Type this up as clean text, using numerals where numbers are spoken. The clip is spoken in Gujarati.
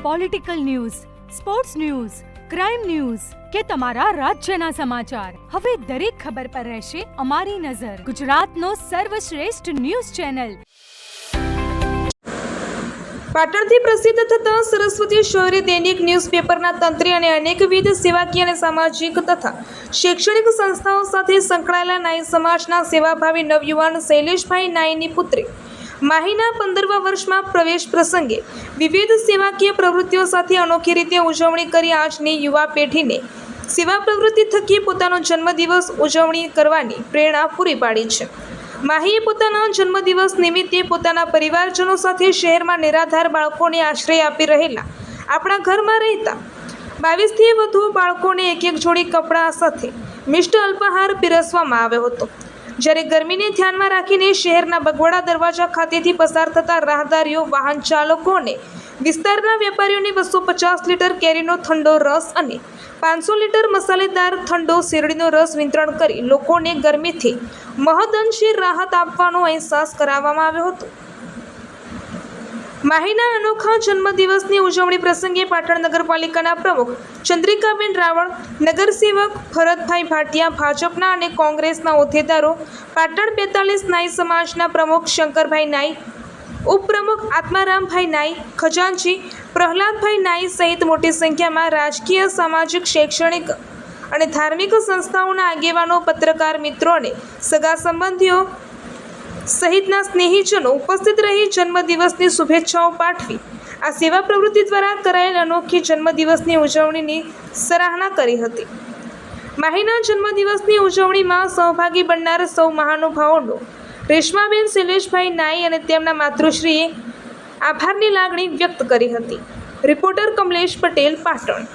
Political news, sports news, crime news કે તમારા રાજ્યના સમાચાર, હવે દરેક ખબર પર રહેશે અમારી નજર. ગુજરાતનો સર્વશ્રેષ્ઠ ન્યૂઝ ચેનલ. પાટણથી પ્રસિદ્ધ થતા સરસ્વતી શૌર્ય દૈનિક ન્યૂઝપેપરના તંત્રી અને અનેકવિધ સેવાકીય અને સામાજિક તથા શૈક્ષણિક સંસ્થાઓ સાથે સંકળાયેલા નાઈ સમાજના સેવાભાવી નવયુવાન શૈલેષભાઈ નાઈની પુત્રી માહીના 15મા વર્ષમાં પ્રવેશ પ્રસંગે વિવિધ સેવાકીય પ્રવૃત્તિઓ સાથે અનોખી રીતે ઉજવણી કરી આજની યુવા પેઢીને સેવા પ્રવૃત્તિ થકી પોતાનો જન્મદિવસ ઉજવણી કરવાની પ્રેરણા પૂરી પાડી છે. માહીએ પોતાના જન્મદિવસ નિમિત્તે પોતાના પરિવારજનો સાથે શહેરમાં નિરાધાર બાળકોને આશ્રય આપી રહેલા આપણા ઘરમાં રહેતા 22થી વધુ બાળકોને એક જોડી કપડાં સાથે મિષ્ટ અલ્પાહાર પીરસવામાં આવ્યો હતો. જ્યારે ગરમીને ધ્યાનમાં રાખીને શહેરના બગવાડા દરવાજા ખાતેથી પસાર થતા રાહદારીઓ, વાહન ચાલકો અને વિસ્તારના વેપારીઓને 250 લીટર કેરીનો ઠંડો રસ અને 500 લીટર મસાલેદાર ઠંડો શેરડીનો રસ વિતરણ કરી લોકોને ગરમીથી મહદઅંશે રાહત આપવાનો અહેસાસ કરાવવામાં આવ્યો હતો. માહીના અનોખા જન્મદિવસની ઉજવણી પ્રસંગે પાટણ નગરપાલિકાના પ્રમુખ ચંદ્રિકાબેન રાવળ, નગરસેવક ભરતભાઈ ભાટિયા, ભાજપના અને કોંગ્રેસના હોદ્દેદારો, પાટણ 42 નાઈ સમાજના પ્રમુખ શંકરભાઈ નાઈ, ઉપપ્રમુખ આત્મારામભાઈ નાઈ, ખજાનચી પ્રહલાદભાઈ નાઈ સહિત મોટી સંખ્યામાં રાજકીય, સામાજિક, શૈક્ષણિક અને ધાર્મિક સંસ્થાઓના આગેવાનો, પત્રકાર મિત્રો અને સગા સંબંધીઓ સહિતના સ્નેહીજનો ઉપસ્થિત રહી જન્મદિવસની શુભેચ્છાઓ પાઠવી આ સેવા પ્રવૃત્તિ દ્વારા કરાયેલ અનોખી જન્મદિવસની ઉજવણીની સરાહના કરી હતી. માહીના જન્મદિવસની ઉજવણીમાં સહભાગી બનનાર સૌ મહાનુભાવોનો રેશમાબેન શૈલેષભાઈ નાઈ અને તેમના માતૃશ્રીએ આભારની લાગણી વ્યક્ત કરી હતી. રિપોર્ટર કમલેશ પટેલ, પાટણ.